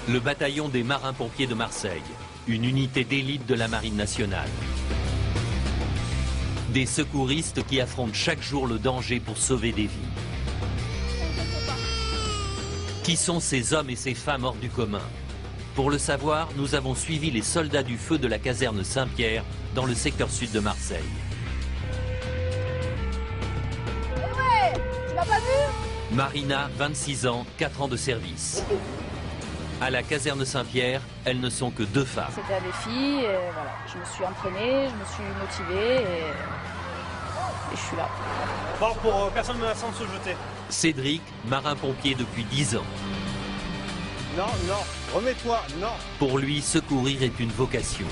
Le bataillon des marins-pompiers de Marseille, une unité d'élite de la Marine nationale. Des secouristes qui affrontent chaque jour le danger pour sauver des vies. Qui sont ces hommes et ces femmes hors du commun? Pour le savoir, nous avons suivi les soldats du feu de la caserne Saint-Pierre dans le secteur sud de Marseille. Ouais, tu l'as pas vu? Marina, 26 ans, 4 ans de service. À la caserne Saint-Pierre, elles ne sont que 2 femmes. C'était à des filles, et voilà. Je me suis entraînée, je me suis motivée et je suis là. Bon, pour personne menaçant de se jeter. Cédric, marin-pompier depuis 10 ans. Non, non, remets-toi, non. Pour lui, secourir est une vocation.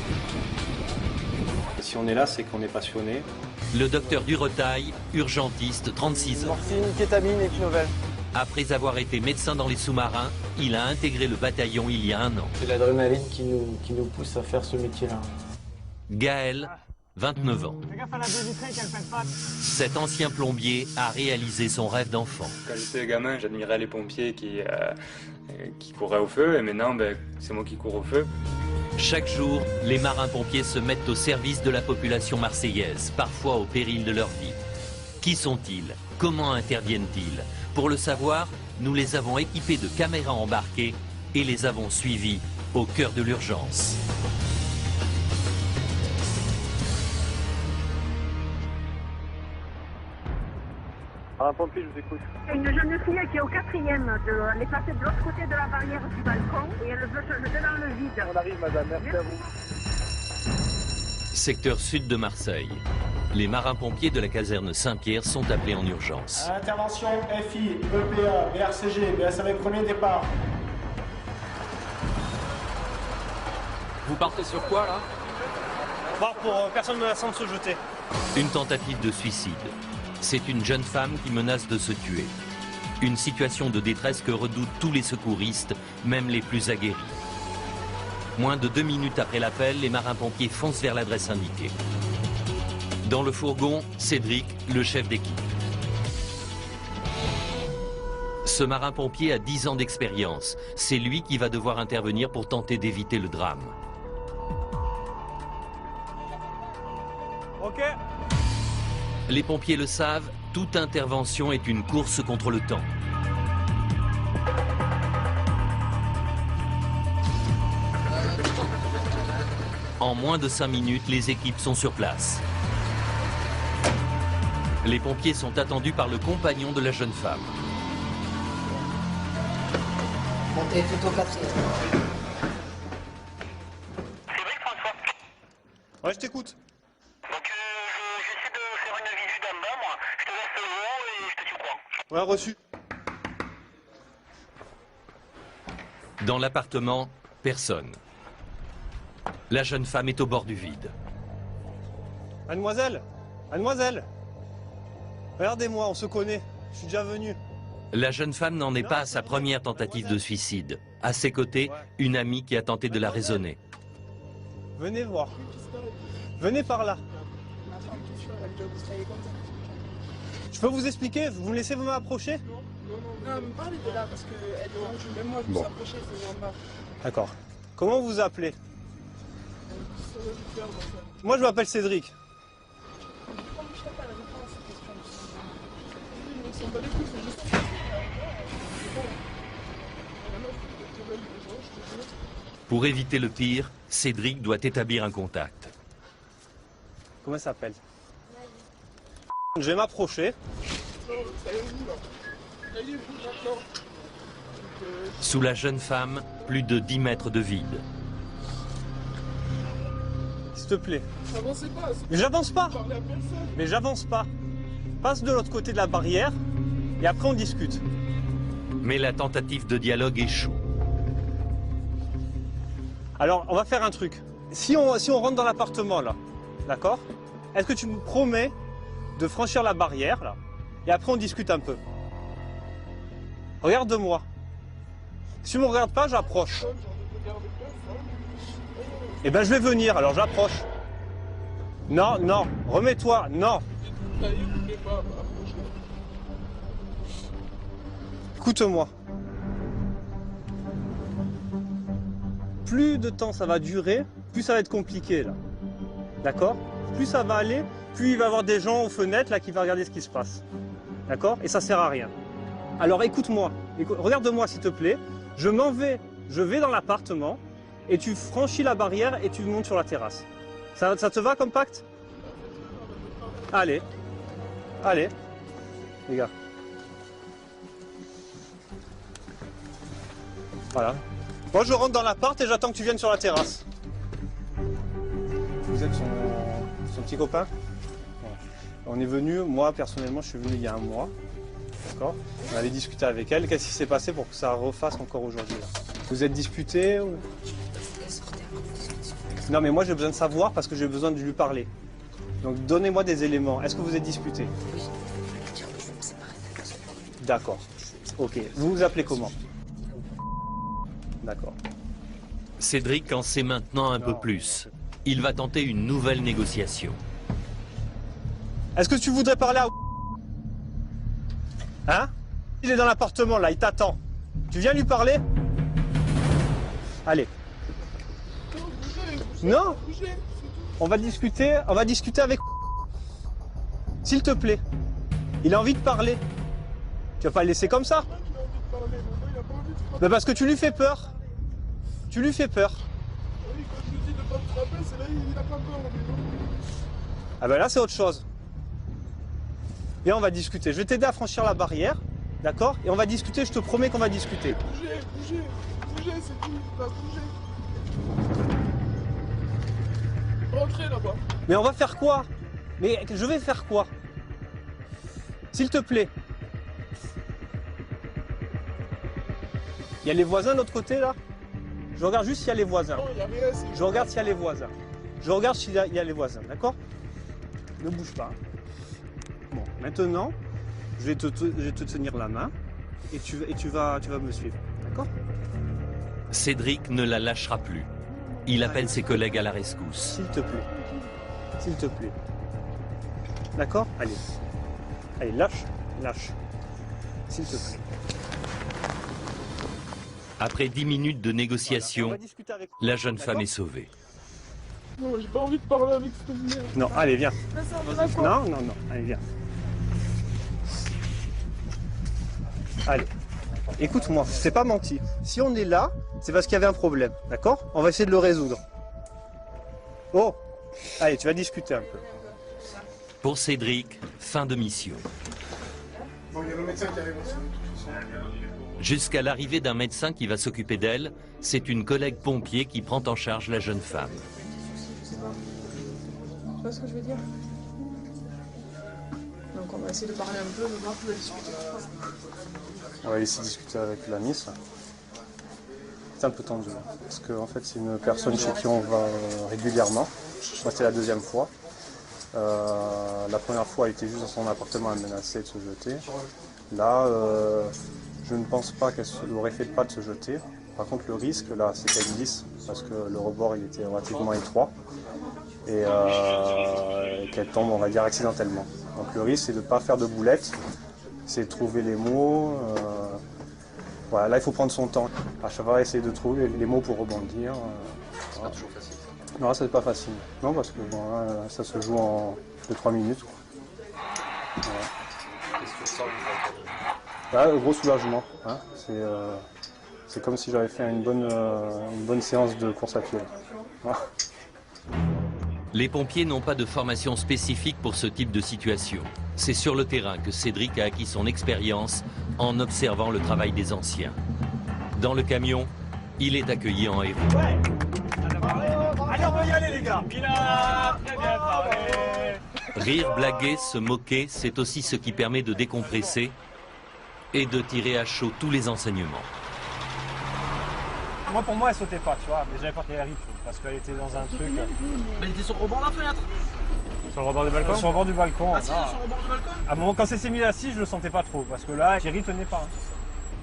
Si on est là, c'est qu'on est passionné. Le docteur Duretail, urgentiste, 36 ans. Morphine, kétamine et Pinovel. Après avoir été médecin dans les sous-marins, il a intégré le bataillon il y a 1 an. C'est l'adrénaline qui nous pousse à faire ce métier-là. Gaël, 29 ans. Fais gaffe à la baie vitrée qu'elle pète pas. Cet ancien plombier a réalisé son rêve d'enfant. Quand j'étais gamin, j'admirais les pompiers qui couraient au feu, et maintenant, c'est moi qui cours au feu. Chaque jour, les marins-pompiers se mettent au service de la population marseillaise, parfois au péril de leur vie. Qui sont-ils? Comment interviennent-ils? Pour le savoir, nous les avons équipés de caméras embarquées et les avons suivis au cœur de l'urgence. Un pompier, je vous écoute. Une jeune fille qui est au 4e, elle est passée de l'autre côté de la barrière du balcon et elle veut se jeter dans le vide. On arrive, madame, merci à vous. Secteur sud de Marseille. Les marins-pompiers de la caserne Saint-Pierre sont appelés en urgence. Intervention FI, EPA, BRCG, BSAV, premier départ. Vous partez sur quoi là? Bon, pour personne menaçant de se jeter. Une tentative de suicide. C'est une jeune femme qui menace de se tuer. Une situation de détresse que redoutent tous les secouristes, même les plus aguerris. Moins de 2 minutes après l'appel, les marins-pompiers foncent vers l'adresse indiquée. Dans le fourgon, Cédric, le chef d'équipe. Ce marin-pompier a 10 ans d'expérience. C'est lui qui va devoir intervenir pour tenter d'éviter le drame. Ok. Les pompiers le savent, toute intervention est une course contre le temps. En moins de 5 minutes, les équipes sont sur place. Les pompiers sont attendus par le compagnon de la jeune femme. Montez tout au 4e. Cédric, François. Ouais, je t'écoute. Donc j'essaie de faire une visite d'en bas, moi. Je te laisse le haut et je te suis au courant. Ouais, reçu. Dans l'appartement, personne. La jeune femme est au bord du vide. Mademoiselle, mademoiselle. Regardez-moi, on se connaît. Je suis déjà venu. La jeune femme n'en est pas à sa première tentative de suicide. À ses côtés, une amie qui a tenté de la raisonner. Venez voir. Venez par là. Je peux vous expliquer? Vous me laissez vous m'approcher? Non, me parlez de là parce qu'elle est orange. Même moi, je me suis approché, c'est normal. D'accord. Comment vous vous appelez? Moi, je m'appelle Cédric. Pour éviter le pire, Cédric doit établir un contact. Comment ça s'appelle? Je vais m'approcher. Sous la jeune femme, plus de 10 mètres de vide. S'il te plaît. Avancez pas. Mais j'avance pas. Parlez à personne. Mais j'avance pas. Passe de l'autre côté de la barrière et après on discute. Mais la tentative de dialogue échoue. Alors, on va faire un truc. Si on rentre dans l'appartement, là, d'accord? Est-ce que tu me promets de franchir la barrière, là, et après on discute un peu? Regarde-moi. Si tu me regardes pas, j'approche. Eh ben, je vais venir, alors j'approche. Non, non, remets-toi, non. Écoute-moi. plus de temps ça va durer, plus ça va être compliqué là. D'accord? Plus ça va aller, plus il va y avoir des gens aux fenêtres là qui vont regarder ce qui se passe. D'accord? Et ça sert à rien. Alors écoute-moi, regarde-moi s'il te plaît. Je vais dans l'appartement et tu franchis la barrière et tu montes sur la terrasse. Ça te va comme pacte? Allez, allez, les gars. Voilà. Moi je rentre dans l'appart et j'attends que tu viennes sur la terrasse. Vous êtes son petit copain? Ouais. On est venu, moi personnellement je suis venu il y a un mois. D'accord? On avait discuté avec elle. Qu'est-ce qui s'est passé pour que ça refasse encore aujourd'hui? Vous êtes disputé ou... Non mais moi j'ai besoin de savoir parce que j'ai besoin de lui parler. Donc donnez-moi des éléments. Est-ce que vous êtes disputé? Oui. Je vais me séparer. D'accord. Ok. Vous vous appelez comment? D'accord. Cédric en sait maintenant un peu plus. Il va tenter une nouvelle négociation. Est-ce que tu voudrais parler à... Hein? Il est dans l'appartement là, il t'attend. Tu viens lui parler? Allez. Non? On va discuter avec... S'il te plaît. Il a envie de parler. Tu vas pas le laisser comme ça? Mais parce que tu lui fais peur. Tu lui fais peur. Ah ben là c'est autre chose. Et on va discuter. Je vais t'aider à franchir la barrière, d'accord? Et on va discuter, je te promets qu'on va discuter. Bougez, c'est tout, bougez. Rentrez là-bas. Mais on va faire quoi? Mais je vais faire quoi? S'il te plaît. Il y a les voisins de l'autre côté là? Je regarde juste s'il y a les voisins. Non, y a rien, je regarde s'il y a les voisins. Je regarde s'il y a les voisins, d'accord? Ne bouge pas. Bon, maintenant, je vais te tenir la main et tu vas me suivre, d'accord? Cédric ne la lâchera plus. Il appelle ses collègues à la rescousse. S'il te plaît. S'il te plaît. D'accord? Allez. Allez, lâche. S'il te plaît. Après 10 minutes de négociation, la jeune femme est sauvée. Non, j'ai pas envie de parler avec cette merde. Non, allez, viens. Non, allez, viens. Allez, écoute-moi, je t'ai pas menti. Si on est là, c'est parce qu'il y avait un problème, d'accord? On va essayer de le résoudre. Oh, allez, tu vas discuter un peu. Pour Cédric, fin de mission. Bon, il y a le médecin qui arrive aussi. Jusqu'à l'arrivée d'un médecin qui va s'occuper d'elle, c'est une collègue pompier qui prend en charge la jeune femme. Tu vois ce que je veux dire? Donc on va essayer de parler un peu, de voir si on va discuter. On va essayer de discuter avec la Miss. C'est un peu tendu, parce qu'en fait c'est une personne chez qui on va régulièrement. Moi c'est la deuxième fois. La première fois elle était juste dans son appartement, elle menaçait de se jeter. Là, je ne pense pas qu'elle aurait fait le pas de se jeter. Par contre le risque là c'est qu'elle glisse, parce que le rebord il était relativement étroit. Et qu'elle tombe, on va dire, accidentellement. Donc le risque c'est de ne pas faire de boulettes, c'est de trouver les mots. Voilà, là il faut prendre son temps. À chaque fois essayer de trouver les mots pour rebondir. C'est pas toujours facile. Non, c'est pas facile. Non, parce que bon, là, ça se joue en 2-3 minutes. Voilà. Qu'est-ce que tu ressens? Là, gros soulagement. Hein. C'est comme si j'avais fait une bonne séance de course à pied. Voilà. Les pompiers n'ont pas de formation spécifique pour ce type de situation. C'est sur le terrain que Cédric a acquis son expérience en observant le travail des anciens. Dans le camion, il est accueilli en héros. Ouais. Allez, on peut y aller les gars. Il a très bien parlé. Rire, blaguer, se moquer, c'est aussi ce qui permet de décompresser et de tirer à chaud tous les enseignements. Moi, pour moi, elle sautait pas, tu vois, mais j'avais peur qu'elle arrive, parce qu'elle était dans un truc... Mais elle était sur le rebord de la fenêtre. Sur le rebord du balcon? Sur le bord du balcon. Ah si, sur le rebord du balcon. À un moment, quand c'est s'est mis assis, je le sentais pas trop, parce que là, Thierry tenait pas.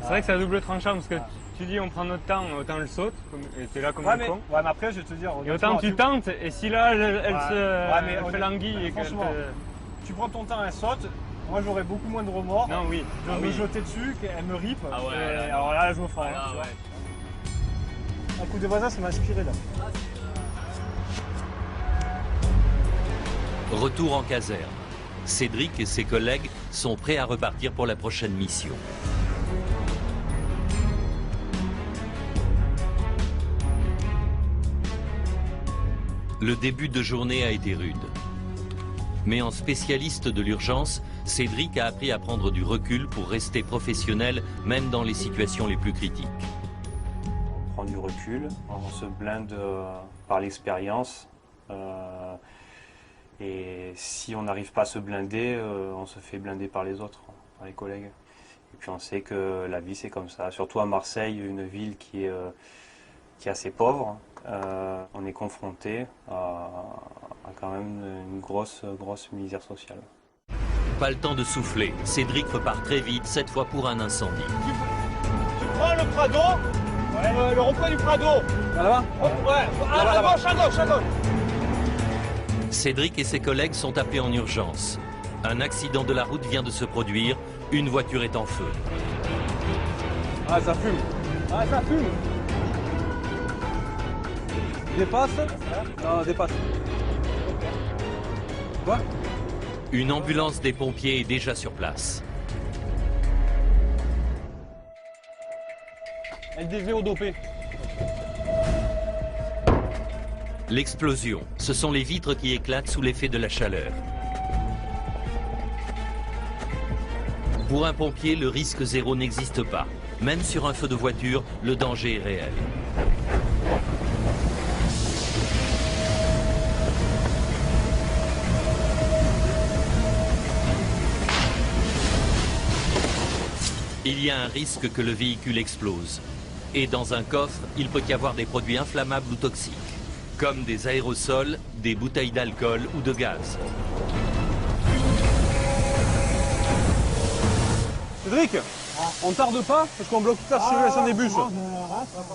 C'est vrai que c'est à double tranchant, parce que tu dis on prend notre temps, autant elle saute, et t'es là comme un con. Ouais, mais après, je vais te dire... Et autant tu tentes, et si là, elle se fait l'anguille et qu'elle te... Tu prends ton temps, elle saute, moi j'aurais beaucoup moins de remords. Non, oui. Je vais me jeter dessus, qu'elle me rippe, Ah ouais, et alors là, je me fends. Ah, tu vois. ouais. Un coup de voisin, ça m'a inspiré là. Retour en caserne. Cédric et ses collègues sont prêts à repartir pour la prochaine mission. Le début de journée a été rude. Mais en spécialiste de l'urgence, Cédric a appris à prendre du recul pour rester professionnel, même dans les situations les plus critiques. On prend du recul, on se blinde par l'expérience. Et si on n'arrive pas à se blinder, on se fait blinder par les autres, par les collègues. Et puis on sait que la vie c'est comme ça, surtout à Marseille, une ville qui est assez pauvre. On est confronté à quand même une grosse misère sociale. Pas le temps de souffler, Cédric repart très vite, cette fois pour un incendie. Tu prends le Prado, le rond-point du Prado. Là-bas? Ouais, à gauche. Cédric et ses collègues sont appelés en urgence. Un accident de la route vient de se produire, une voiture est en feu. Ah, ça fume. Dépasse? Non, dépasse. Quoi? Une ambulance des pompiers est déjà sur place. LDV dopé. L'explosion, ce sont les vitres qui éclatent sous l'effet de la chaleur. Pour un pompier, le risque zéro n'existe pas. Même sur un feu de voiture, le danger est réel. Il y a un risque que le véhicule explose. Et dans un coffre, il peut y avoir des produits inflammables ou toxiques, comme des aérosols, des bouteilles d'alcool ou de gaz. Cédric, on tarde pas parce qu'on bloque toute la circulation des bus.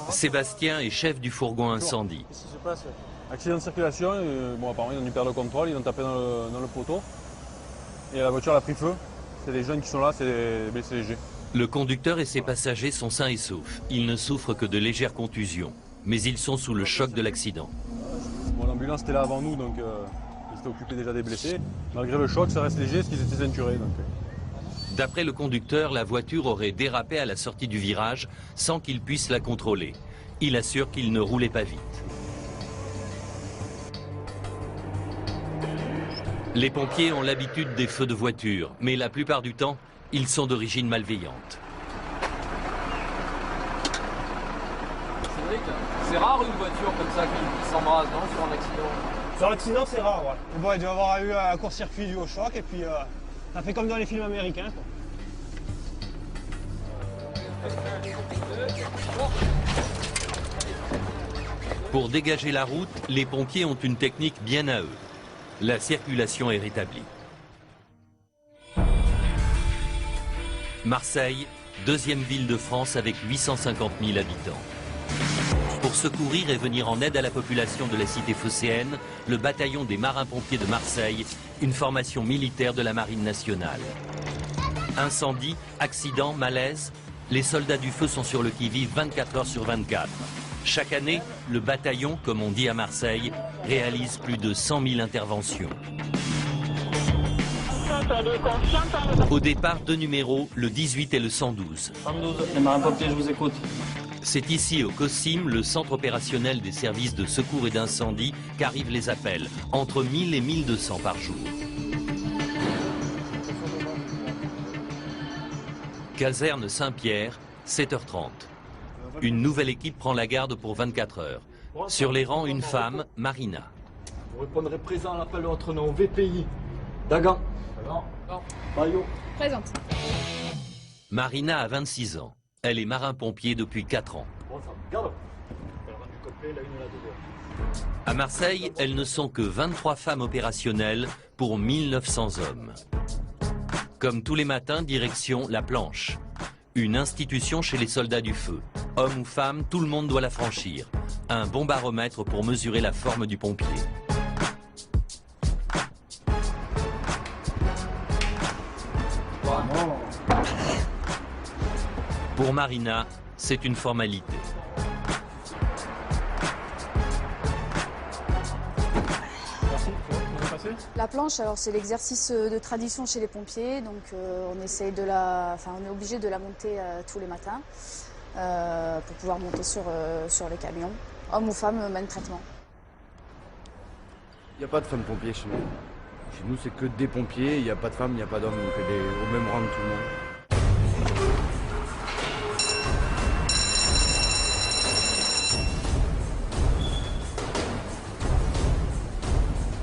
Sébastien est chef du fourgon incendie. Qu'est-ce qui se passe? Accident de circulation, bon apparemment ils ont dû perdre le contrôle, ils ont tapé dans le poteau. Et la voiture a pris feu. C'est les jeunes qui sont là, c'est des blessés légers. Le conducteur et ses passagers sont sains et saufs. Ils ne souffrent que de légères contusions. Mais ils sont sous le choc de l'accident. Bon, l'ambulance était là avant nous, donc ils étaient occupés déjà des blessés. Malgré le choc, ça reste léger parce qu'ils étaient ceinturés. D'après le conducteur, la voiture aurait dérapé à la sortie du virage sans qu'il puisse la contrôler. Il assure qu'il ne roulait pas vite. Les pompiers ont l'habitude des feux de voiture, mais la plupart du temps, ils sont d'origine malveillante. C'est rare une voiture comme ça qui s'embrase, non, sur un accident? Sur l'accident, c'est rare, ouais. Bon, il doit y avoir eu un court-circuit dû au choc, et puis ça fait comme dans les films américains, quoi. Pour dégager la route, les pompiers ont une technique bien à eux. La circulation est rétablie. Marseille, deuxième ville de France avec 850 000 habitants. Pour secourir et venir en aide à la population de la cité phocéenne, le bataillon des marins-pompiers de Marseille, une formation militaire de la Marine nationale. Incendie, accident, malaise, les soldats du feu sont sur le qui-vive 24 heures sur 24. Chaque année, le bataillon, comme on dit à Marseille, réalise plus de 100 000 interventions. Au départ, deux numéros, le 18 et le 112. 112, les marins-pompiers, je vous écoute. C'est ici, au COSIM, le centre opérationnel des services de secours et d'incendie, qu'arrivent les appels, entre 1000 et 1200 par jour. Caserne Saint-Pierre, 7h30. Une nouvelle équipe prend la garde pour 24 heures. Sur les rangs, une femme, Marina. Vous répondrez présent à l'appel de votre nom, VPI. Dagan. Bayo. Présente. Marina a 26 ans. Elle est marin-pompier depuis 4 ans. À Marseille, elles ne sont que 23 femmes opérationnelles pour 1900 hommes. Comme tous les matins, direction la planche. Une institution chez les soldats du feu. Hommes ou femmes, tout le monde doit la franchir. Un bon baromètre pour mesurer la forme du pompier. Pour Marina, c'est une formalité. La planche, alors c'est l'exercice de tradition chez les pompiers, donc on essaye on est obligé de la monter tous les matins pour pouvoir monter sur les camions. Hommes ou femmes, même traitement. Il n'y a pas de femmes pompiers chez nous. Chez nous, c'est que des pompiers, il n'y a pas de femmes, il n'y a pas d'hommes, on fait au même rang que tout le monde.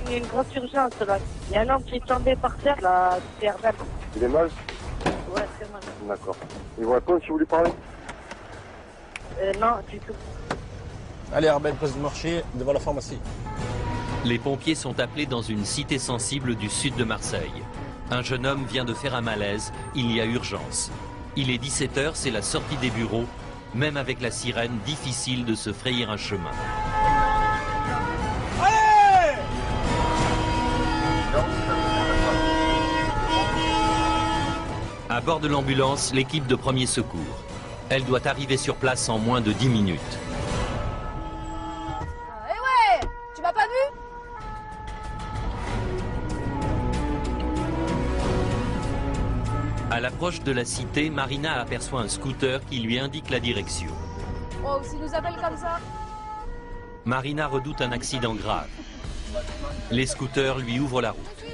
Il y a une grosse urgence là. Il y a un homme qui est tombé par terre, là, terre verte. Il est mal? Ouais, très mal. D'accord. Il vous répond si vous voulez parler? Non, du tout. Allez, Arbel, place du marché, devant la pharmacie. Les pompiers sont appelés dans une cité sensible du sud de Marseille. Un jeune homme vient de faire un malaise, il y a urgence. Il est 17 h, c'est la sortie des bureaux. Même avec la sirène, difficile de se frayer un chemin. À bord de l'ambulance, l'équipe de premiers secours. Elle doit arriver sur place en moins de 10 minutes. Eh ouais! Tu m'as pas vu? À l'approche de la cité, Marina aperçoit un scooter qui lui indique la direction. Oh, s'ils nous appellent comme ça. Marina redoute un accident grave. Les scooters lui ouvrent la route.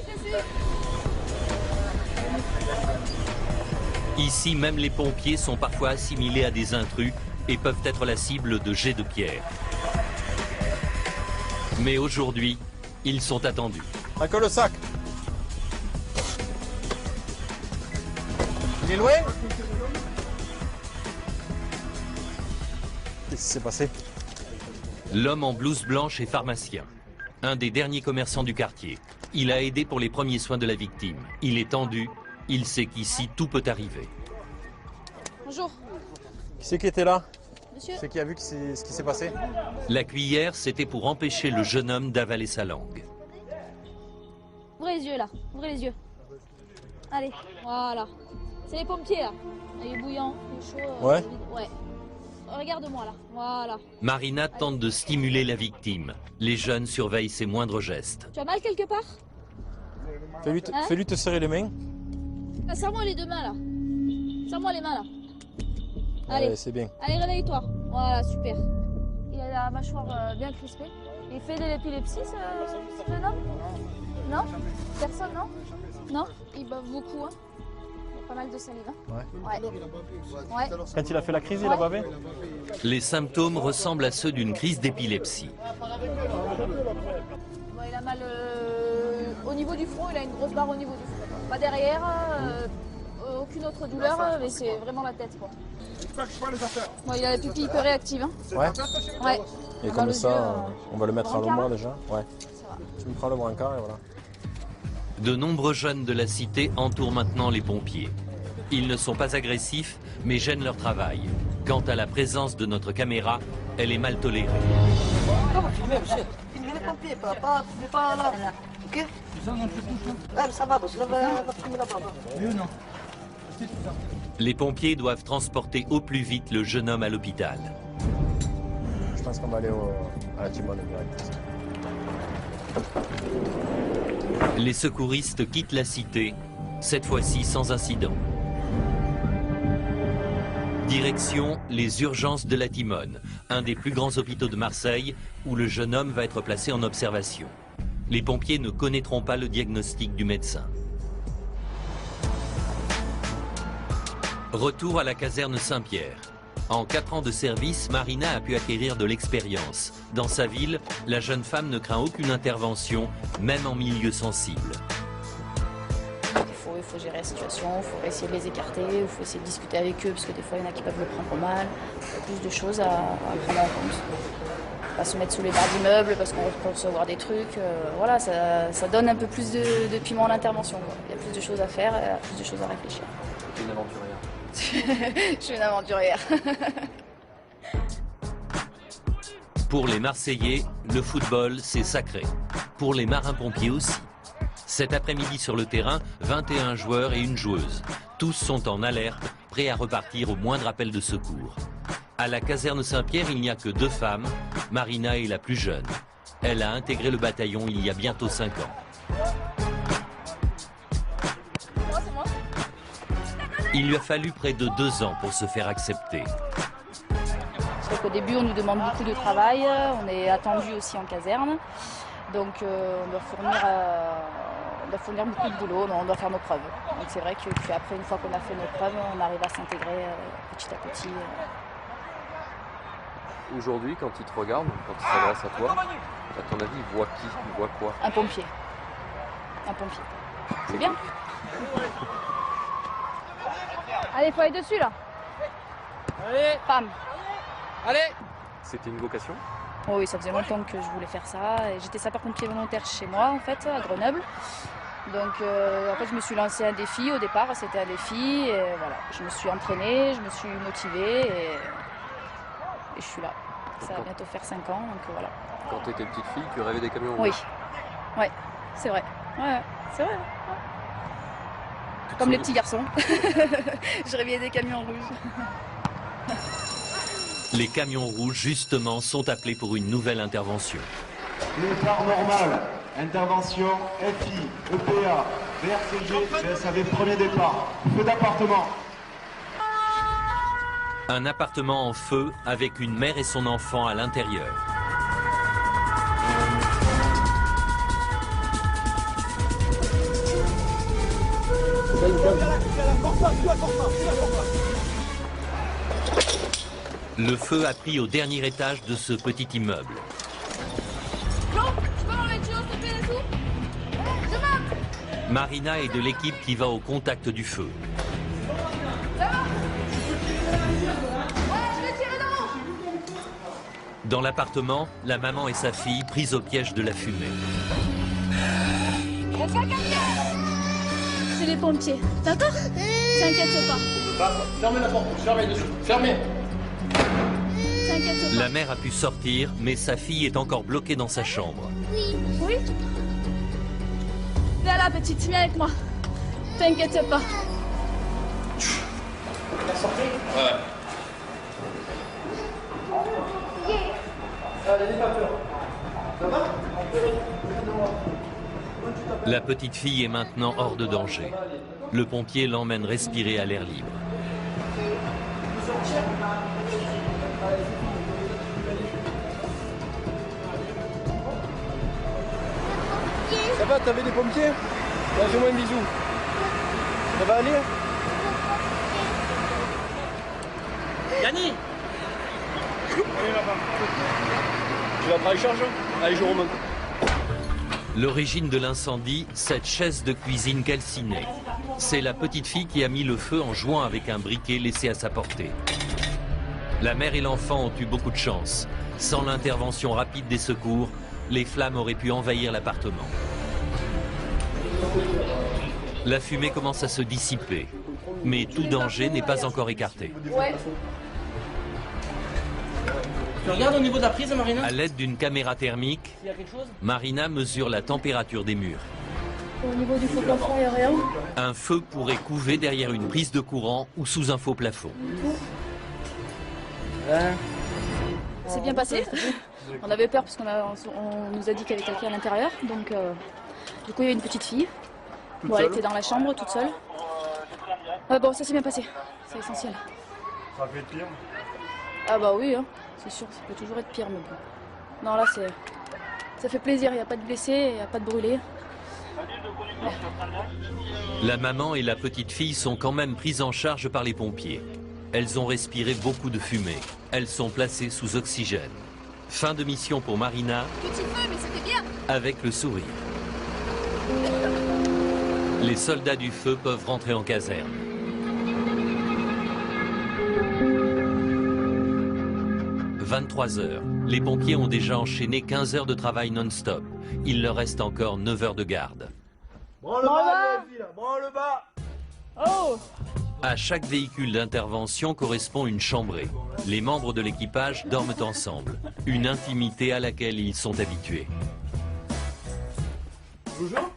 Ici, même les pompiers sont parfois assimilés à des intrus et peuvent être la cible de jets de pierre. Mais aujourd'hui, ils sont attendus. Pas que le sac. Il est loin? Qu'est-ce qui s'est passé? L'homme en blouse blanche est pharmacien, un des derniers commerçants du quartier. Il a aidé pour les premiers soins de la victime. Il est tendu, il sait qu'ici tout peut arriver. Bonjour. Qui c'est qui était là? Monsieur. C'est qui a vu ce qui s'est passé? La cuillère, c'était pour empêcher le jeune homme d'avaler sa langue. Ouvrez les yeux là, ouvrez les yeux. Allez, voilà. C'est les pompiers là. Il est bouillant, il est chaud. Ouais. Ouais. Regarde-moi là, voilà. Marina tente de stimuler la victime. Les jeunes surveillent ses moindres gestes. Tu as mal quelque part? Fais-lui te serrer les mains. Ah, serre-moi les deux mains là. Serre-moi les mains là. Allez, ouais, c'est bien. Allez, réveille-toi. Voilà, super. Il a la mâchoire bien crispée. Il fait de l'épilepsie ce jeune homme? Non? Personne, non? Non? Il bave beaucoup, hein? Il y a pas mal de salive, hein? Ouais. Quand il a fait la crise, il a bavé? Les symptômes ressemblent à ceux d'une crise d'épilepsie. Bon, il a mal au niveau du front, il a une grosse barre au niveau du front. Pas derrière, aucune autre douleur, mais c'est vraiment la tête, quoi. Bon, il a la pupille hyper réactive, hein? Ouais. Et comme ça, on va le mettre à l'ombre déjà? Ouais. Tu me prends le brancard et voilà. De nombreux jeunes de la cité entourent maintenant les pompiers. Ils ne sont pas agressifs, mais gênent leur travail. Quant à la présence de notre caméra, elle est mal tolérée. Pas là. Ok? Ça va, Les pompiers doivent transporter au plus vite le jeune homme à l'hôpital. Je pense qu'on va aller à la Timone direct. Les secouristes quittent la cité, cette fois-ci sans incident. Direction les urgences de la Timone, un des plus grands hôpitaux de Marseille, où le jeune homme va être placé en observation. Les pompiers ne connaîtront pas le diagnostic du médecin. Retour à la caserne Saint-Pierre. En 4 ans de service, Marina a pu acquérir de l'expérience. Dans sa ville, la jeune femme ne craint aucune intervention, même en milieu sensible. Il faut gérer la situation, il faut essayer de les écarter, il faut essayer de discuter avec eux, parce que des fois, il y en a qui peuvent le prendre mal. Il y a plus de choses à prendre en compte. Pas se mettre sous les barres d'immeubles parce qu'on peut recevoir des trucs. Voilà, ça donne un peu plus de piment à l'intervention. Il y a plus de choses à faire, plus de choses à réfléchir. Tu es une aventurière. Je suis une aventurière. Pour les Marseillais, le football, c'est sacré. Pour les marins-pompiers aussi. Cet après-midi sur le terrain, 21 joueurs et une joueuse. Tous sont en alerte, prêts à repartir au moindre appel de secours. À la caserne Saint-Pierre, il n'y a que 2 femmes. Marina est la plus jeune. Elle a intégré le bataillon il y a bientôt 5 ans. Il lui a fallu près de 2 ans pour se faire accepter. Donc au début, on nous demande beaucoup de travail, on est attendu aussi en caserne. Donc on doit fournir beaucoup de boulot, on doit faire nos preuves. Donc c'est vrai qu'après, une fois qu'on a fait nos preuves, on arrive à s'intégrer petit à petit. Aujourd'hui, quand il te regarde, quand il s'adresse à toi, à ton avis, il voit qui? Il voit quoi? Un pompier. Un pompier. C'est bien. Allez, faut aller dessus là. Allez. Pam. Allez. C'était une vocation? Oh oui, ça faisait longtemps que je voulais faire ça. J'étais sapeur-pompier volontaire chez moi, en fait, à Grenoble. Donc, en fait, je me suis lancé un défi au départ. C'était un défi. Et voilà, je me suis entraînée, je me suis motivée et je suis là. Ça va bientôt faire 5 ans, donc voilà. Quand tu étais petite fille, tu rêvais des camions rouges? Oui, ouais, c'est vrai. Ouais, c'est vrai. Comme les petits garçons. Je rêvais des camions rouges. Les camions rouges, justement, sont appelés pour une nouvelle intervention. Départ normal, intervention FI, EPA, VRCG, VSAV, premier départ, feu d'appartement. Un appartement en feu avec une mère et son enfant à l'intérieur. Le feu a pris au dernier étage de ce petit immeuble. Marina est de l'équipe qui va au contact du feu. Dans l'appartement, la maman et sa fille prises au piège de la fumée. C'est les pompiers, d'accord? T'inquiète pas. Fermez la porte, fermez dessus, fermez. T'inquiète pas. La mère a pu sortir, mais sa fille est encore bloquée dans sa chambre. Oui. Oui. Viens là, petite, viens avec moi. T'inquiète pas. Ouais. La petite fille est maintenant hors de danger. Le pompier l'emmène respirer à l'air libre. Ça va, t'avais des pompiers? Fais-moi un bisou. Ça va aller? Yanni! Tu vas prendre charge? Allez, je remonte. L'origine de l'incendie, cette chaise de cuisine calcinée. C'est la petite fille qui a mis le feu en jouant avec un briquet laissé à sa portée. La mère et l'enfant ont eu beaucoup de chance. Sans l'intervention rapide des secours, les flammes auraient pu envahir l'appartement. La fumée commence à se dissiper, mais tout danger n'est pas encore écarté. Ouais. Tu regardes au niveau de la prise, Marina? À l'aide d'une caméra thermique, Il y a quelque chose? Marina mesure la température des murs. Au niveau du faux plafond, il n'y a rien. Un feu pourrait couver derrière une prise de courant ou sous un faux plafond. C'est bien passé. On avait peur parce qu'on nous a dit qu'il y avait quelqu'un à l'intérieur. Donc, du coup, il y a une petite fille. Bon, elle était dans la chambre toute seule. Bon, ça s'est bien passé. C'est essentiel. Ça fait pire? Ah bah oui, hein. C'est sûr, ça peut toujours être pire, mais bon. Non, là, ça fait plaisir. Il n'y a pas de blessés, il n'y a pas de brûlés. La maman et la petite fille sont quand même prises en charge par les pompiers. Elles ont respiré beaucoup de fumée. Elles sont placées sous oxygène. Fin de mission pour Marina, Petit feu, mais c'était bien. avec le sourire. Les soldats du feu peuvent rentrer en caserne. « 23 heures. Les pompiers ont déjà enchaîné 15 heures de travail non-stop. Il leur reste encore 9 heures de garde. Branle le bas, les filles, là, branle le bas. Oh! À chaque véhicule d'intervention correspond une chambrée. Les membres de l'équipage dorment ensemble. Une intimité à laquelle ils sont habitués. Bonjour.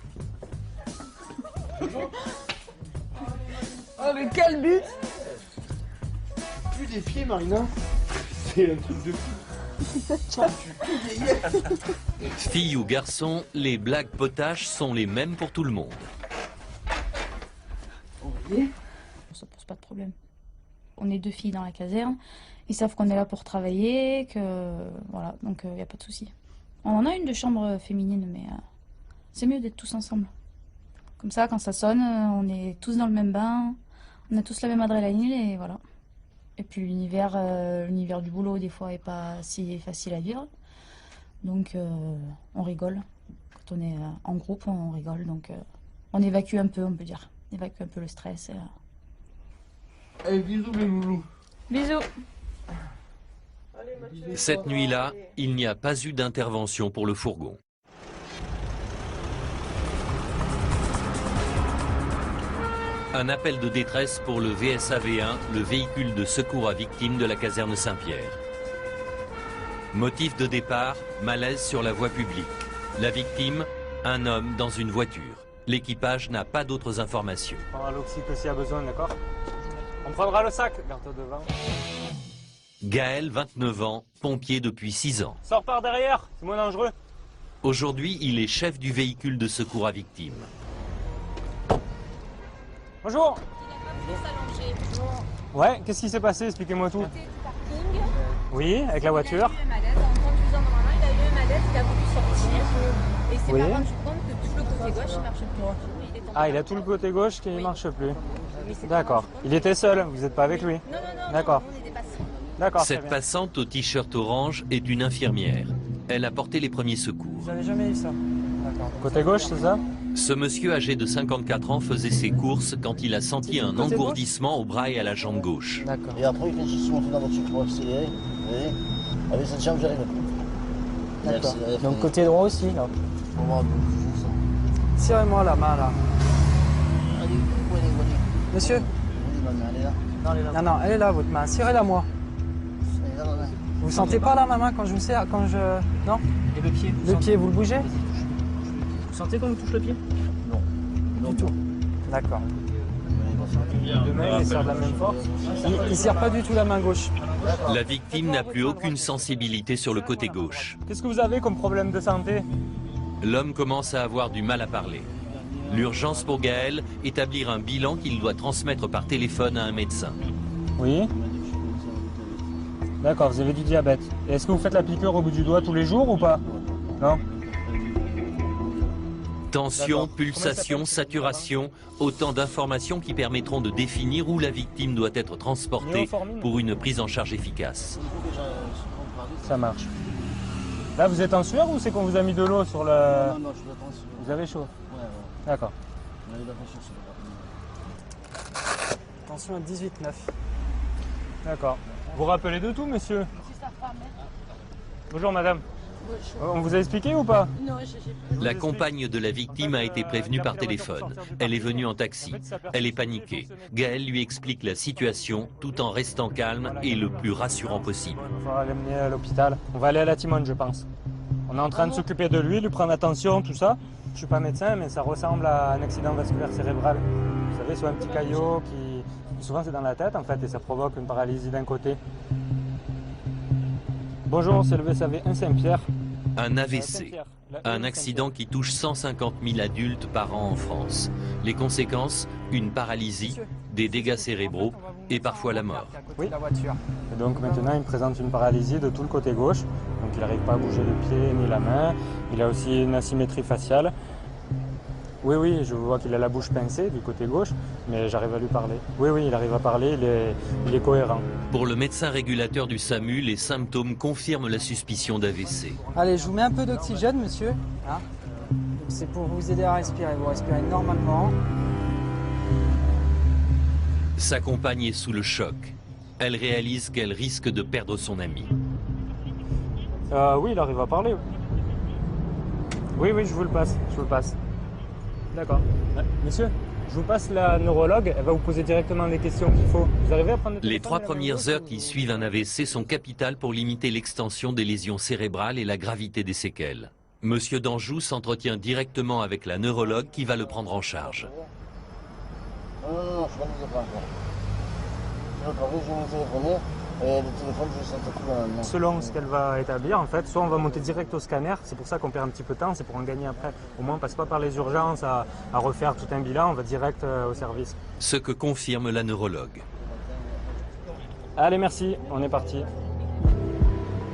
Bonjour. Oh, mais quel but! Plus défié, Marina. C'est un truc de fou. Filles ou garçons, les blagues potaches sont les mêmes pour tout le monde. ça pose pas de problème. On est 2 filles dans la caserne, ils savent qu'on est là pour travailler, que voilà, donc il n'y a pas de souci. On en a une de chambre féminine, mais c'est mieux d'être tous ensemble. Comme ça, quand ça sonne, on est tous dans le même bain, on a tous la même adrénaline et voilà. Et puis l'univers du boulot, des fois, est pas si facile à vivre. Donc on rigole. Quand on est en groupe, on rigole. Donc on évacue un peu, on peut dire. On évacue un peu le stress. Allez, bisous mes loulous. Bisous. Cette nuit-là, il n'y a pas eu d'intervention pour le fourgon. Un appel de détresse pour le VSAV1, le véhicule de secours à victimes de la caserne Saint-Pierre. Motif de départ, malaise sur la voie publique. La victime, un homme dans une voiture. L'équipage n'a pas d'autres informations. On prendra l'oxy s'il y a besoin, d'accord? On prendra le sac, garde-toi devant. Gaël, 29 ans, pompier depuis 6 ans. Sors par derrière, c'est moins dangereux. Aujourd'hui, il est chef du véhicule de secours à victimes. Bonjour. Ouais, qu'est-ce qui s'est passé? Expliquez-moi tout. Oui, avec la voiture. En conduisant normalement, il a eu un malaise, il a voulu sortir et il s'est Oui. pas rendu compte que tout le côté gauche ne marche plus. Ah, il a tout le côté gauche qui ne marche plus. D'accord. Il était seul, vous n'êtes pas avec lui? Non, D'accord. on était passants. D'accord. Cette passante au t-shirt orange est une infirmière. Elle a porté les premiers secours. Vous n'avez jamais eu ça? D'accord. Côté gauche, c'est ça? Ce monsieur âgé de 54 ans faisait ses courses quand il a senti un engourdissement au bras et à la jambe gauche. D'accord. Et après, quand je suis monté dans la voiture pour accélérer, vous voyez, avec cette jambe, j'arrive plus. D'accord. Donc côté droit aussi, là. Pour voir un peu plus ça. Tirez-moi la main, là. Allez, où elle est? Monsieur? Oui, ma main, elle est là. Non, elle est là. Non, elle est là, votre main. Serrez-la moi. Elle est là, ma main. Vous sentez pas là ma main quand je vous serre, quand je... Non? Et le pied? Le pied, vous le bougez? Vous sentez quand vous touche le pied? Non. Du tout. D'accord. Les mains, ils serrent de la même force. Il ne serre pas du tout la main gauche. La victime n'a plus aucune sensibilité sur le côté gauche. Qu'est-ce que vous avez comme problème de santé? L'homme commence à avoir du mal à parler. L'urgence pour Gaël, établir un bilan qu'il doit transmettre par téléphone à un médecin. Oui. D'accord, vous avez du diabète. Et est-ce que vous faites la piqûre au bout du doigt tous les jours ou pas? Non? Tension, pulsation, saturation, autant d'informations qui permettront de définir où la victime doit être transportée pour une prise en charge efficace. Ça marche. Là, vous êtes en sueur ou c'est qu'on vous a mis de l'eau sur le... Non, non, je suis attention. Vous avez chaud? Ouais. D'accord. On a eu la pression sur le bras. Tension à 18,9. D'accord. Vous rappelez de tout, monsieur? Bonjour, madame. On vous a expliqué ou pas? Non, La compagne de la victime a été prévenue par téléphone. Elle est venue en taxi. Elle est paniquée. Gaël lui explique la situation tout en restant calme et le plus rassurant possible. Il faudra l'amener à l'hôpital. On va aller à la Timone, je pense. On est en train de s'occuper de lui prendre attention, tout ça. Je suis pas médecin, mais ça ressemble à un accident vasculaire cérébral. Vous savez, c'est un petit caillot qui souvent c'est dans la tête en fait et ça provoque une paralysie d'un côté. Bonjour, c'est le VSAV1 Saint-Pierre. Un AVC, un accident qui touche 150 000 adultes par an en France. Les conséquences, une paralysie, des dégâts cérébraux et parfois la mort. Oui. Et donc maintenant, il présente une paralysie de tout le côté gauche. Donc il n'arrive pas à bouger le pied ni la main. Il a aussi une asymétrie faciale. Oui, oui, je vois qu'il a la bouche pincée du côté gauche, mais j'arrive à lui parler. Oui, oui, il arrive à parler, il est cohérent. Pour le médecin régulateur du SAMU, les symptômes confirment la suspicion d'AVC. Allez, je vous mets un peu d'oxygène, monsieur. Hein, c'est pour vous aider à respirer. Vous respirez normalement. Sa compagne est sous le choc. Elle réalise qu'elle risque de perdre son ami. Oui, il arrive à parler. Oui, oui, je vous le passe. D'accord. Monsieur, je vous passe la neurologue, elle va vous poser directement les questions qu'il faut. Vous arrivez à prendre le Les téléphone 3 premières heures qui suivent un AVC sont capitales pour limiter l'extension des lésions cérébrales et la gravité des séquelles. Monsieur Danjou s'entretient directement avec la neurologue qui va le prendre en charge. Non, je ne vous ai pas encore. Je vais vous téléphoner. Et le téléphone, je le sentais plus dans la main. Selon ce qu'elle va établir, en fait, soit on va monter direct au scanner, c'est pour ça qu'on perd un petit peu de temps, c'est pour en gagner après. Au moins, on passe pas par les urgences à refaire tout un bilan, on va direct au service. Ce que confirme la neurologue. Allez, merci, on est parti.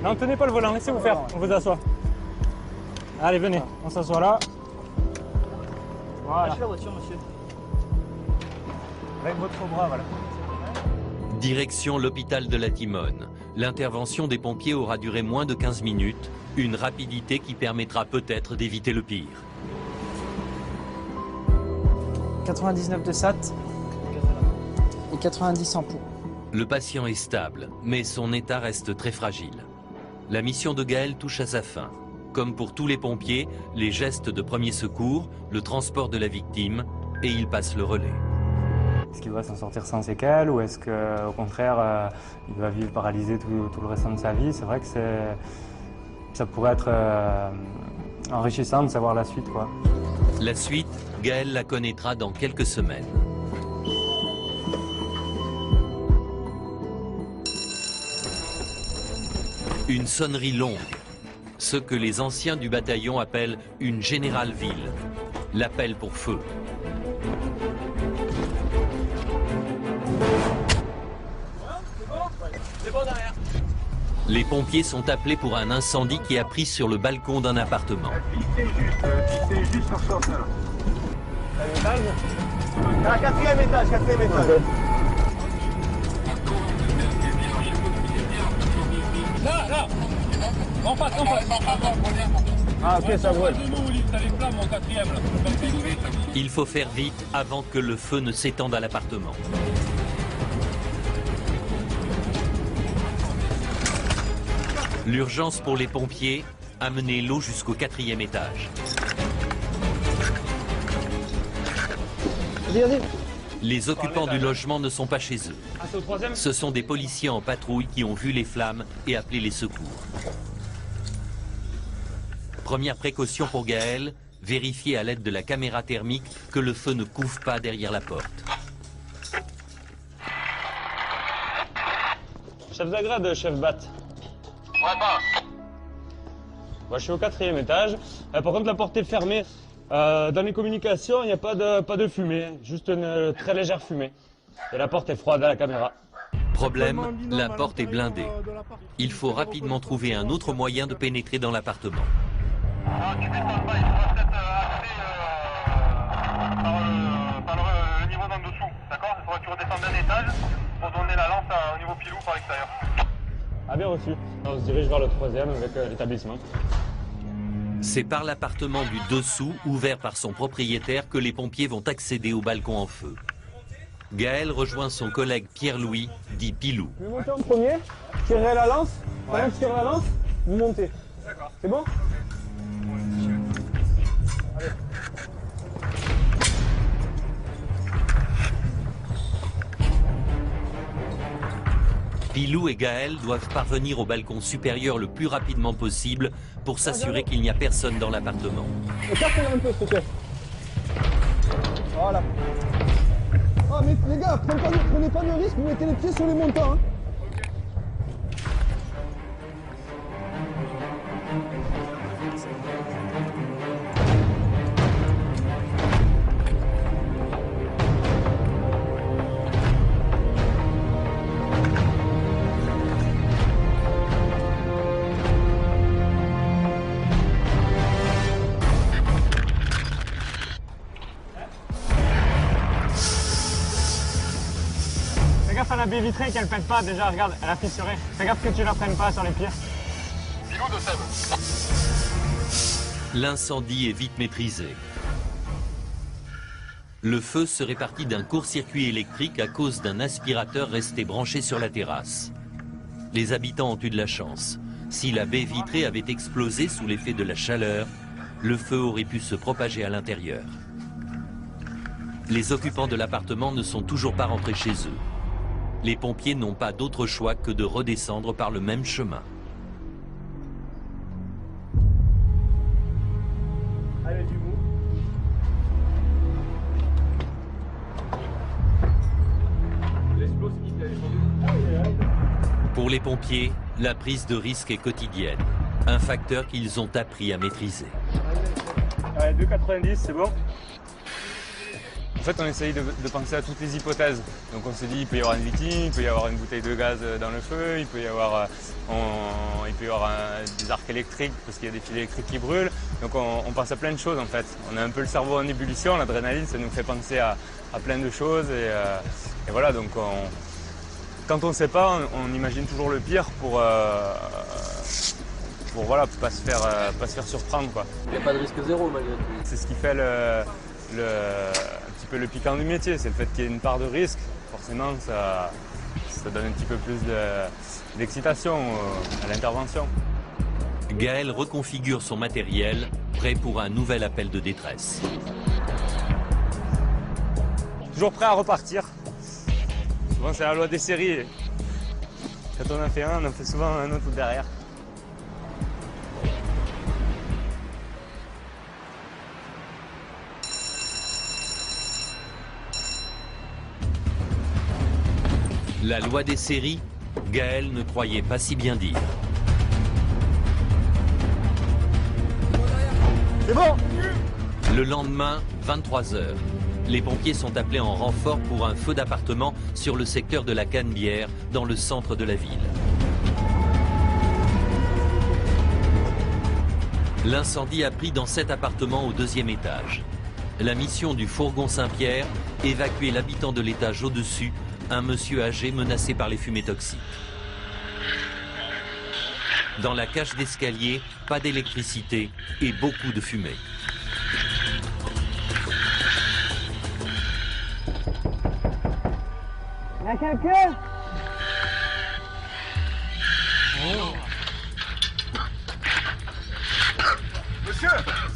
Non, tenez pas le volant, laissez-vous faire, on vous assoit. Allez, venez, on s'assoit là. Voilà. Lâchez la voiture, monsieur. Avec votre bras, voilà. Direction l'hôpital de la Timone. L'intervention des pompiers aura duré moins de 15 minutes, une rapidité qui permettra peut-être d'éviter le pire. 99 de SAT et 90 en pouls. Le patient est stable, mais son état reste très fragile. La mission de Gaël touche à sa fin. Comme pour tous les pompiers, les gestes de premier secours, le transport de la victime, et il passe le relais. Est-ce qu'il va s'en sortir sans séquelles ou est-ce qu'au contraire, il va vivre paralysé tout le restant de sa vie? C'est vrai que ça pourrait être enrichissant de savoir la suite, quoi. La suite, Gaël la connaîtra dans quelques semaines. Une sonnerie longue, ce que les anciens du bataillon appellent une générale ville, l'appel pour feu. Les pompiers sont appelés pour un incendie qui a pris sur le balcon d'un appartement. Juste sur ça, là. Quatrième étage. Là. On passe. Ah, ok, ça brûle. Il faut faire vite avant que le feu ne s'étende à l'appartement. L'urgence pour les pompiers, amener l'eau jusqu'au 4e étage. Les occupants du logement ne sont pas chez eux. Ce sont des policiers en patrouille qui ont vu les flammes et appelé les secours. Première précaution pour Gaël, vérifier à l'aide de la caméra thermique que le feu ne couvre pas derrière la porte. Chef d'agrade, chef Bat. Ouais, pas. Moi, je suis au 4e étage. Par contre, la porte est fermée. Dans les communications, il n'y a pas de fumée, juste une très légère fumée. Et la porte est froide à la caméra. Problème, la porte est blindée. Il faut rapidement trouver un autre moyen de pénétrer dans l'appartement. Ah, tu m'étonnes pas, il faudra peut-être par le niveau d'en dessous, d'accord? Il faudra que tu redescendes d'un étage pour donner la lampe au niveau pilou par l'extérieur. Ah, bien reçu. On se dirige vers le 3e avec l'établissement. C'est par l'appartement du dessous, ouvert par son propriétaire, que les pompiers vont accéder au balcon en feu. Gaël rejoint son collègue Pierre-Louis, dit Pilou. Vous montez en premier, tirez la lance, pendant que je tire la lance, vous montez. D'accord. C'est bon? Allez. Pilou et Gaël doivent parvenir au balcon supérieur le plus rapidement possible pour s'assurer qu'il n'y a personne dans l'appartement. Écartez-le un peu, s'il te plaît. Voilà. Ah, mais les gars, prenez pas de risque, vous mettez les pieds sur les montants. Hein. Fais gaffe à la baie vitrée qu'elle pète pas déjà, regarde, elle a fissuré. Fais gaffe que tu la prennes pas sur les pieds. Pilou de Sèvres. L'incendie est vite maîtrisé. Le feu serait parti d'un court-circuit électrique à cause d'un aspirateur resté branché sur la terrasse. Les habitants ont eu de la chance. Si la baie vitrée avait explosé sous l'effet de la chaleur, le feu aurait pu se propager à l'intérieur. Les occupants de l'appartement ne sont toujours pas rentrés chez eux. Les pompiers n'ont pas d'autre choix que de redescendre par le même chemin. Allez, du bout. Pour les pompiers, la prise de risque est quotidienne, un facteur qu'ils ont appris à maîtriser. Allez, 2,90, c'est bon. En fait, on essaye de penser à toutes les hypothèses. Donc on s'est dit, il peut y avoir une victime, il peut y avoir une bouteille de gaz dans le feu, il peut y avoir, des arcs électriques parce qu'il y a des fils électriques qui brûlent. Donc on pense à plein de choses en fait. On a un peu le cerveau en ébullition, l'adrénaline, ça nous fait penser à plein de choses. Et voilà, donc quand on ne sait pas, on imagine toujours le pire pour voilà, pas se faire surprendre, quoi. Il n'y a pas de risque zéro malgré tout. C'est ce qui fait un petit peu le piquant du métier, c'est le fait qu'il y ait une part de risque. Forcément, ça donne un petit peu plus d'excitation à l'intervention. Gaël reconfigure son matériel, prêt pour un nouvel appel de détresse. Toujours prêt à repartir. Souvent, c'est la loi des séries. Quand on en fait un, on en fait souvent un autre derrière. La loi des séries, Gaël ne croyait pas si bien dire. C'est bon. Le lendemain, 23 h, les pompiers sont appelés en renfort pour un feu d'appartement sur le secteur de la Canebière, dans le centre de la ville. L'incendie a pris dans 7 appartements au 2e étage. La mission du fourgon Saint-Pierre, évacuer l'habitant de l'étage au-dessus, un monsieur âgé menacé par les fumées toxiques. Dans la cage d'escalier, pas d'électricité et beaucoup de fumée. Il y a quelqu'un?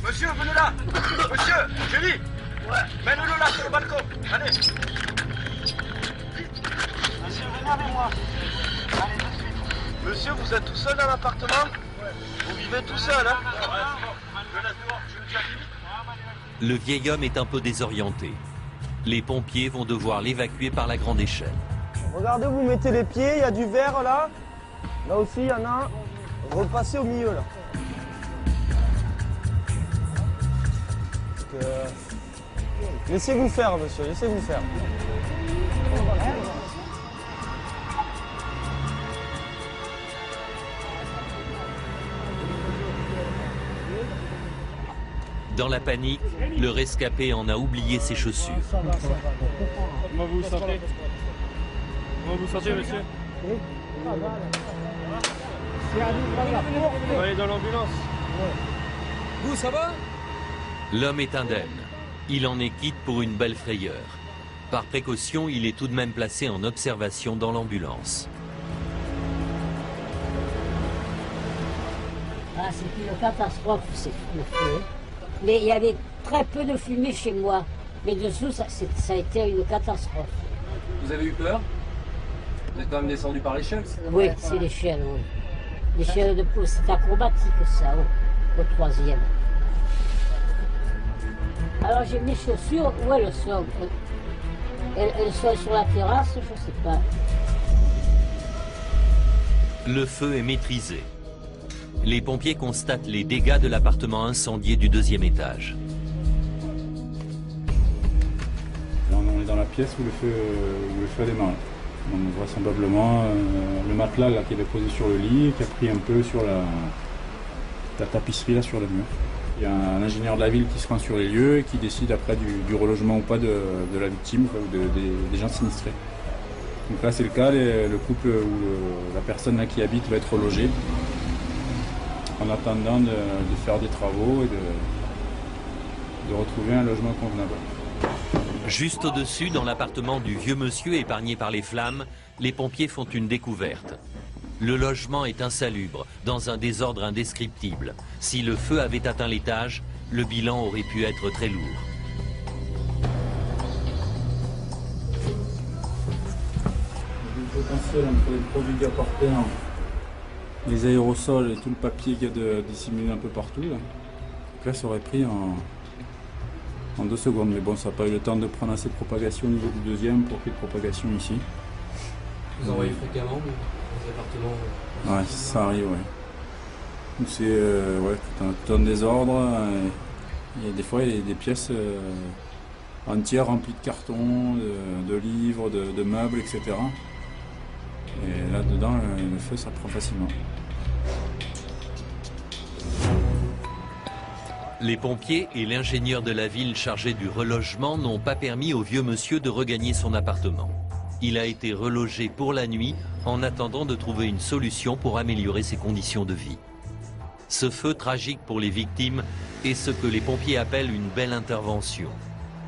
Monsieur, venez là. Monsieur, Julie. Ouais. Mène-le là sur le balcon. Allez. Monsieur, venez avec moi. Allez, tout de suite. Monsieur, vous êtes tout seul dans l'appartement? Ouais. Vous vivez tout seul, hein? Le vieil homme est un peu désorienté. Les pompiers vont devoir l'évacuer par la grande échelle. Regardez où vous mettez les pieds, il y a du verre là. Là aussi, il y en a un. Repassez au milieu là. Laissez-vous faire, monsieur, laissez-vous faire. Dans la panique, le rescapé en a oublié ses chaussures. Comment vous vous sentez? Comment vous vous sentez, monsieur? On va aller dans l'ambulance. Vous, ça va? L'homme est indemne. Il en est quitte pour une belle frayeur. Par précaution, il est tout de même placé en observation dans l'ambulance. Ah, c'est une catastrophe, le feu. Mais il y avait très peu de fumée chez moi. Mais dessous, ça a été une catastrophe. Vous avez eu peur? Vous êtes quand même descendu par l'échelle? Oui, c'est l'échelle, oui. L'échelle de pouce, c'est acrobatique, ça, au 3e. Alors j'ai mes chaussures, où elles sont? Elles sont sur la terrasse, je ne sais pas. Le feu est maîtrisé. Les pompiers constatent les dégâts de l'appartement incendié du 2e étage. Là, on est dans la pièce où le feu a démarré. Donc, vraisemblablement, le matelas là, qui était posé sur le lit, qui a pris un peu sur la tapisserie là, sur le mur. Il y a un ingénieur de la ville qui se rend sur les lieux et qui décide après du relogement ou pas de la victime ou des gens sinistrés. Donc là c'est le cas, le couple ou la personne là qui habite va être relogée en attendant de faire des travaux et de retrouver un logement convenable. Juste au-dessus, dans l'appartement du vieux monsieur épargné par les flammes, les pompiers font une découverte. Le logement est insalubre, dans un désordre indescriptible. Si le feu avait atteint l'étage, le bilan aurait pu être très lourd. Le potentiel entre les produits appartenants, les aérosols et tout le papier qu'il y a de dissimulé un peu partout. Là, ça aurait pris en 2 secondes. Mais bon, ça n'a pas eu le temps de prendre assez de propagation au niveau du 2e pour qu'il y ait de propagation ici. Vous envoyez fréquemment? Ouais, ça arrive, ouais. Donc c'est ouais, tout un désordre. Et des fois, il y a des pièces entières remplies de cartons, de livres, de meubles, etc. Et là-dedans, le feu, ça prend facilement. Les pompiers et l'ingénieur de la ville chargé du relogement n'ont pas permis au vieux monsieur de regagner son appartement. Il a été relogé pour la nuit en attendant de trouver une solution pour améliorer ses conditions de vie. Ce feu tragique pour les victimes est ce que les pompiers appellent une belle intervention.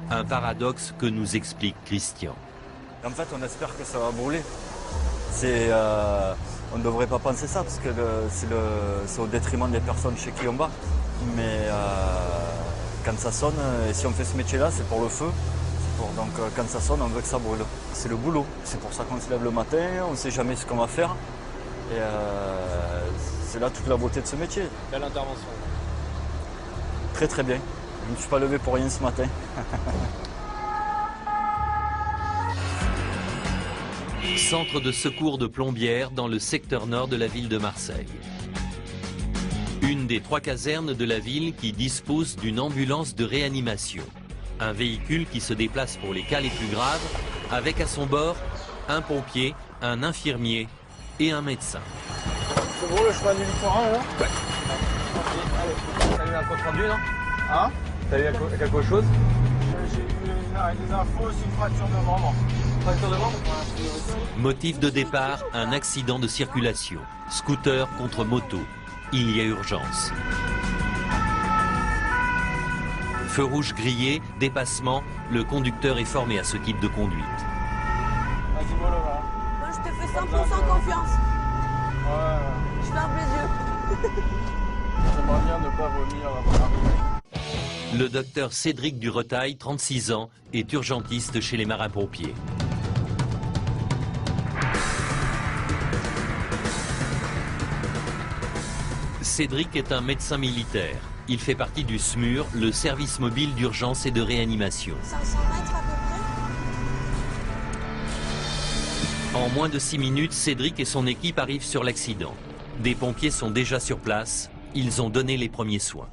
Un paradoxe que nous explique Christian. En fait, on espère que ça va brûler. On ne devrait pas penser ça parce que c'est au détriment des personnes chez qui on va. Mais quand ça sonne, et si on fait ce métier-là, c'est pour le feu. Donc quand ça sonne, on veut que ça brûle. C'est le boulot. C'est pour ça qu'on se lève le matin, on ne sait jamais ce qu'on va faire. Et c'est là toute la beauté de ce métier. Belle intervention. Très très bien. Je ne me suis pas levé pour rien ce matin. Centre de secours de Plombières dans le secteur nord de la ville de Marseille. Une des 3 casernes de la ville qui dispose d'une ambulance de réanimation. Un véhicule qui se déplace pour les cas les plus graves, avec à son bord un pompier, un infirmier et un médecin. C'est bon le chemin du littoral là? Ouais. Allez, t'as eu un compte rendu, non? Hein? T'as eu quelque chose? J'ai eu des infos, c'est une fracture de membre. Fracture de membre? Motif de départ, un accident de circulation. Scooter contre moto. Il y a urgence. Feu rouge grillé, dépassement, le conducteur est formé à ce type de conduite. Vas-y, voilà. Moi, je te fais 100% confiance. Ouais. Je ferme les yeux. J'aimerais bien ne pas vomir avant d'arriver. Le docteur Cédric Duretail, 36 ans, est urgentiste chez les marins-pompiers. Cédric est un médecin militaire. Il fait partie du SMUR, le service mobile d'urgence et de réanimation. 500 mètres à peu près. En moins de 6 minutes, Cédric et son équipe arrivent sur l'accident. Des pompiers sont déjà sur place. Ils ont donné les premiers soins.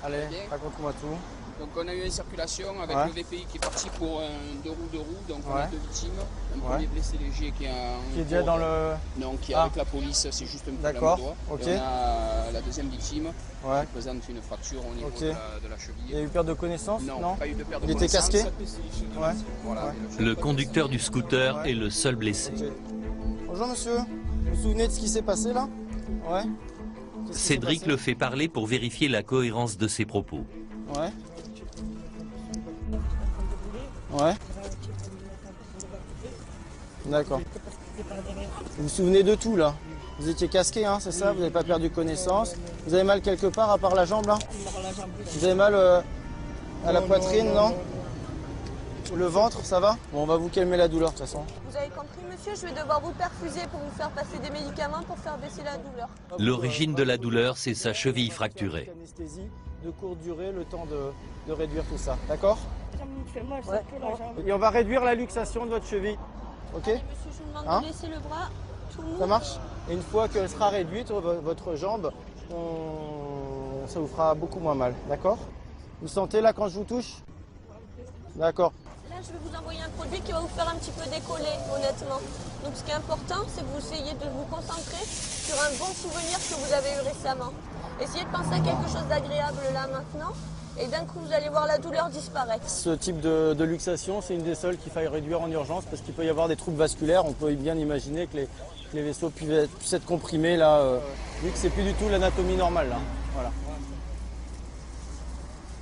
Allez, raconte-moi tout. Donc on a eu une circulation avec le VPI qui est parti pour un 2 roues, donc on a 2 victimes. Un premier blessé léger qui est déjà dans le... Non, qui est avec la police, c'est juste un problème de doigt. Ok. Et on a la deuxième victime qui présente une fracture au niveau de la cheville. Il y a eu perte de connaissance? Non, pas eu de perte de connaissance. Il était casqué? Ouais. Voilà. Le conducteur du scooter est le seul blessé. Bonjour monsieur, vous vous souvenez de ce qui s'est passé là? Ouais. Cédric le fait parler pour vérifier la cohérence de ses propos. Ouais. Ouais. D'accord. Vous vous souvenez de tout là? Vous étiez casqué, hein, c'est ça? Vous n'avez pas perdu connaissance? Vous avez mal quelque part à part la jambe là? Vous avez mal à la poitrine, non? Le ventre, ça va? Bon, on va vous calmer la douleur de toute façon. Vous avez compris, monsieur, je vais devoir vous perfuser pour vous faire passer des médicaments pour faire baisser la douleur. L'origine de la douleur, c'est sa cheville fracturée. Anesthésie de courte durée, le temps de réduire tout ça, d'accord? Et on va réduire la luxation de votre cheville, ok? Allez, monsieur, je vous demande de laisser le bras. Ça marche? Et une fois qu'elle sera réduite, votre jambe, ça vous fera beaucoup moins mal, d'accord? Vous sentez là quand je vous touche? D'accord. Là, je vais vous envoyer un produit qui va vous faire un petit peu décoller, honnêtement. Donc, ce qui est important, c'est que vous essayez de vous concentrer sur un bon souvenir que vous avez eu récemment. Essayez de penser à quelque chose d'agréable là, maintenant. Et d'un coup, vous allez voir la douleur disparaître. Ce type de luxation, c'est une des seules qu'il faille réduire en urgence parce qu'il peut y avoir des troubles vasculaires. On peut bien imaginer que les vaisseaux puissent être comprimés là, vu que c'est plus du tout l'anatomie normale là. Voilà.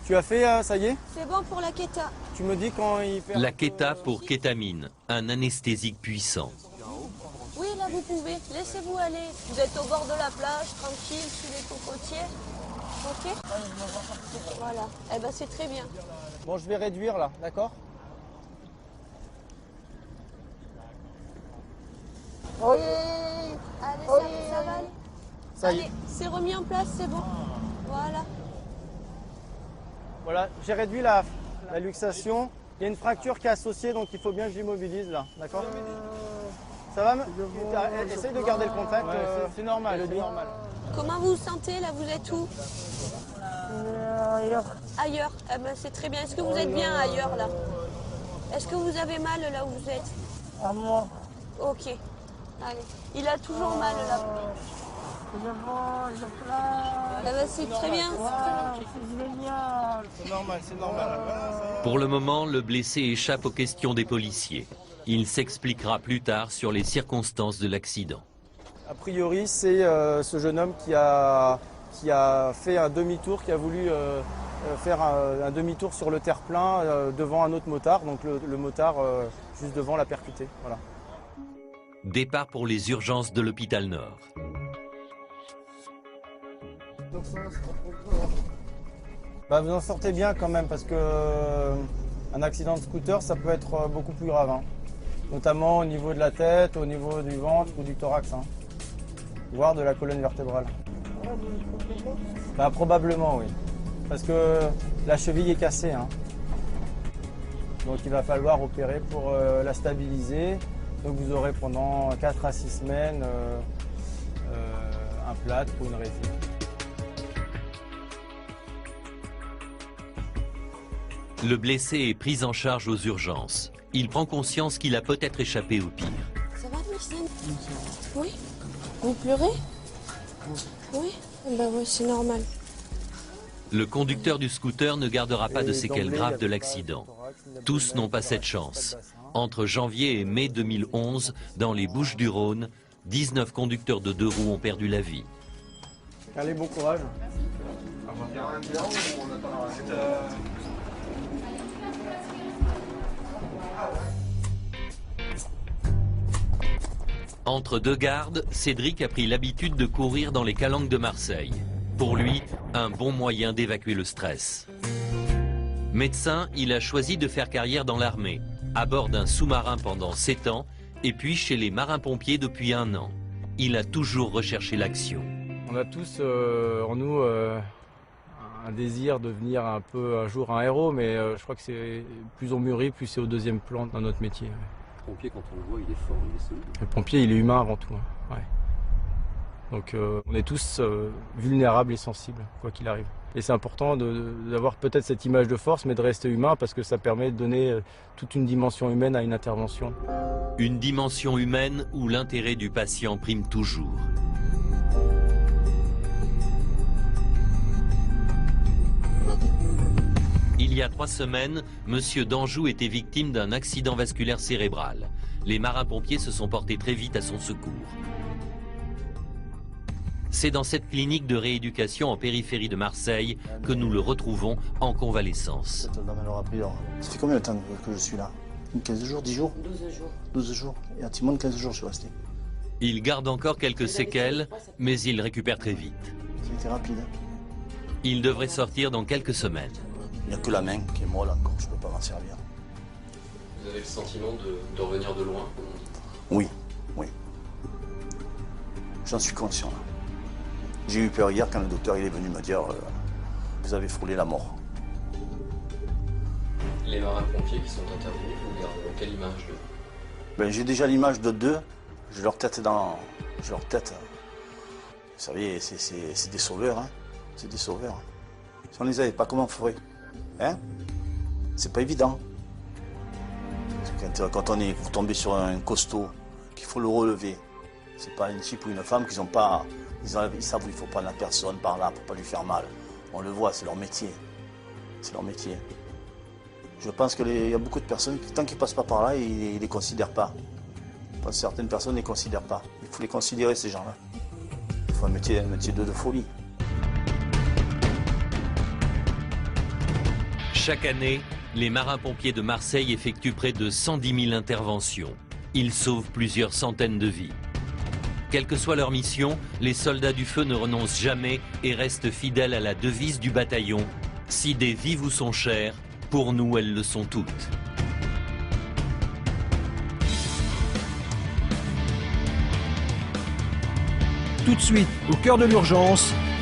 Tu as fait, ça y est? C'est bon pour la Keta. Tu me dis quand il perd... La Keta pour kétamine, un anesthésique puissant. Oui, là vous pouvez. Laissez-vous aller. Vous êtes au bord de la plage, tranquille, sous les cocotiers. Ok? Voilà. Eh ben c'est très bien. Bon, je vais réduire là, d'accord? Allez, ça va aller. Ça y est. Allez, c'est remis en place, c'est bon. Voilà. Voilà, j'ai réduit la luxation. Il y a une fracture qui est associée, donc il faut bien que je l'immobilise là, d'accord? Ça va? Essaye de garder le contact, c'est normal, c'est normal. Comment vous vous sentez là? Vous êtes où? Ailleurs. Ailleurs. Eh ben, c'est très bien. Est-ce que vous êtes bien ailleurs là? Est-ce que vous avez mal là où vous êtes? À moi. Ok. Allez. Il a toujours mal là. Eh ben, c'est très bien. C'est normal, c'est normal. Pour le moment, le blessé échappe aux questions des policiers. Il s'expliquera plus tard sur les circonstances de l'accident. A priori, c'est ce jeune homme qui a fait un demi-tour, qui a voulu faire un demi-tour sur le terre-plein devant un autre motard. Donc le motard, juste devant, l'a percuté. Voilà. Départ pour les urgences de l'hôpital Nord. Bah, vous en sortez bien quand même parce que un accident de scooter, ça peut être beaucoup plus grave. Hein. Notamment au niveau de la tête, au niveau du ventre ou du thorax. Hein. Voire de la colonne vertébrale. Bah, probablement, oui. Parce que la cheville est cassée. Hein. Donc il va falloir opérer pour la stabiliser. Donc vous aurez pendant 4 à 6 semaines un plâtre ou une résine. Le blessé est pris en charge aux urgences. Il prend conscience qu'il a peut-être échappé au pire. Ça va, Maxime? Oui. Vous pleurez? Oui. Ben oui, c'est normal. Le conducteur du scooter ne gardera pas de séquelles graves de l'accident. Tous n'ont pas cette chance. Entre janvier et mai 2011, dans les Bouches-du-Rhône, 19 conducteurs de 2 roues ont perdu la vie. Allez, bon courage. Entre deux gardes, Cédric a pris l'habitude de courir dans les calanques de Marseille. Pour lui, un bon moyen d'évacuer le stress. Médecin, il a choisi de faire carrière dans l'armée, à bord d'un sous-marin pendant 7 ans, et puis chez les marins-pompiers depuis 1 an. Il a toujours recherché l'action. On a tous en nous un désir de devenir un jour un héros, mais je crois que c'est plus on mûrit, plus c'est au deuxième plan dans notre métier. Le pompier, quand on le voit, il est fort, il est solide. Le pompier, il est humain avant tout. Hein. Ouais. Donc on est tous vulnérables et sensibles, quoi qu'il arrive. Et c'est important d'avoir peut-être cette image de force, mais de rester humain, parce que ça permet de donner toute une dimension humaine à une intervention. Une dimension humaine où l'intérêt du patient prime toujours. Il y a 3 semaines, Monsieur d'Anjou était victime d'un accident vasculaire cérébral. Les marins-pompiers se sont portés très vite à son secours. C'est dans cette clinique de rééducation en périphérie de Marseille que nous le retrouvons en convalescence. Ça fait combien de temps que je suis là? 15 jours, 10 jours? 12 jours. 12 jours. Et à Timon, 15 jours, je suis resté. Il garde encore quelques séquelles, mais il récupère très vite. C'était rapide. Il devrait sortir dans quelques semaines. Il n'y a que la main qui est molle encore, je ne peux pas m'en servir. Vous avez le sentiment de revenir de loin? Oui, oui. J'en suis conscient. J'ai eu peur hier quand le docteur il est venu me dire vous avez frôlé la mort. Les marins-pompiers qui sont intervenus, vous gardez quelle image d'eux? Ben, j'ai déjà l'image de 2. J'ai leur tête dans... J'ai leur tête. Vous savez, c'est des sauveurs. Hein. C'est des sauveurs. Si on les avait pas, comment on ferait? Hein? C'est pas évident. Quand on est tombé sur un costaud, qu'il faut le relever, c'est pas une type ou une femme qui n'ont pas... Ils savent où il faut prendre la personne par là pour pas lui faire mal. On le voit, c'est leur métier. C'est leur métier. Je pense qu'il y a beaucoup de personnes qui, tant qu'ils ne passent pas par là, ils ne les considèrent pas. Certaines personnes ne les considèrent pas. Il faut les considérer, ces gens-là. Il faut un métier de folie. Chaque année, les marins-pompiers de Marseille effectuent près de 110 000 interventions. Ils sauvent plusieurs centaines de vies. Quelle que soit leur mission, les soldats du feu ne renoncent jamais et restent fidèles à la devise du bataillon. Si des vies vous sont chères, pour nous elles le sont toutes. Tout de suite, au cœur de l'urgence,